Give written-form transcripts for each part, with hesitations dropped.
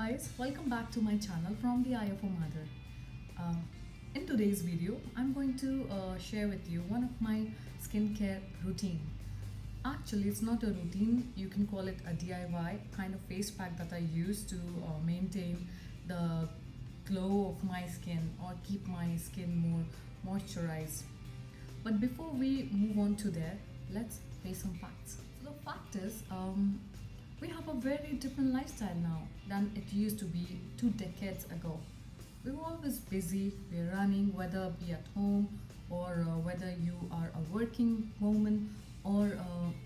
guys, welcome back to my channel from the Eye of a Mother. Uh, in today's video, I'm going to share with you one of my skincare routine. Actually, it's not a routine, you can call it a DIY kind of face pack that I use to maintain the glow of my skin or keep my skin more moisturized. But before we move on to there, let's face some facts. So the fact is, we have a very different lifestyle now than it used to be 2 decades ago. We were always busy, we're running, whether be at home or whether you are a working woman or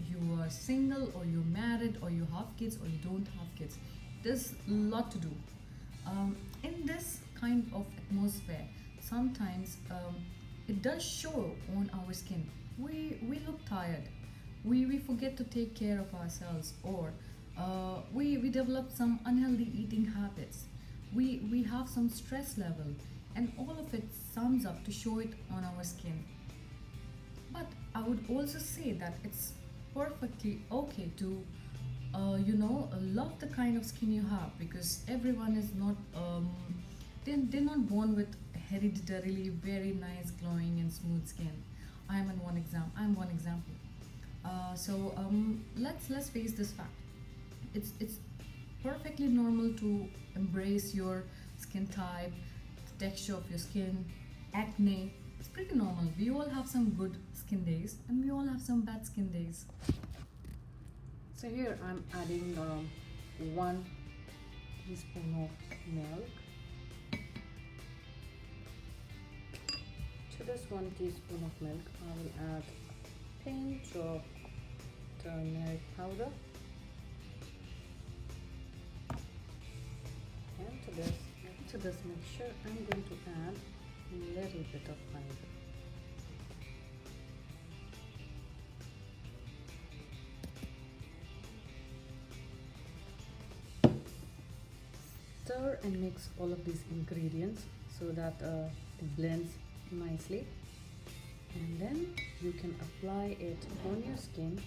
you are single or you're married or you have kids or you don't have kids. There's a lot to do. In this kind of atmosphere, sometimes it does show on our skin. We look tired. We forget to take care of ourselves, or we develop some unhealthy eating habits. We have some stress level, and all of it sums up to show it on our skin. But I would also say that it's perfectly okay to love the kind of skin you have, because everyone is not they're not born with hereditarily very nice glowing and smooth skin. I'm one example. Let's face this fact. It's perfectly normal to embrace your skin type, the texture of your skin, acne. It's pretty normal. We all have some good skin days and we all have some bad skin days. So here I'm adding 1 teaspoon of milk. To this 1 teaspoon of milk, I will add a pinch of turmeric powder. And to this mixture, I'm going to add a little bit of honey. Stir and mix all of these ingredients so that it blends nicely, and then you can apply it on your skin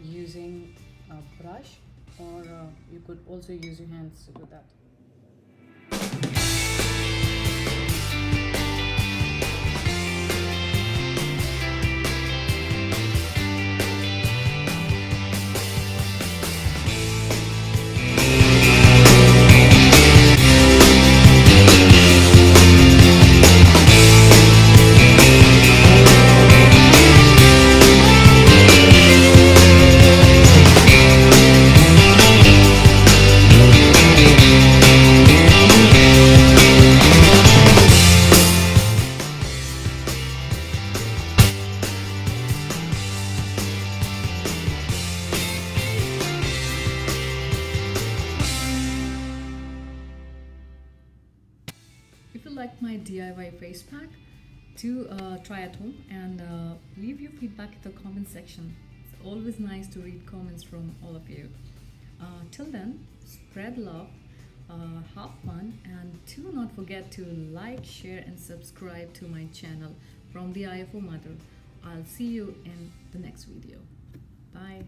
using a brush, or you could also use your hands to do that. If you like my DIY face pack, to try at home and leave your feedback in the comment section. It's always nice to read comments from all of you. Till then, spread love, have fun, and do not forget to like, share, and subscribe to my channel from the Eye of a Mother. I'll see you in the next video. Bye.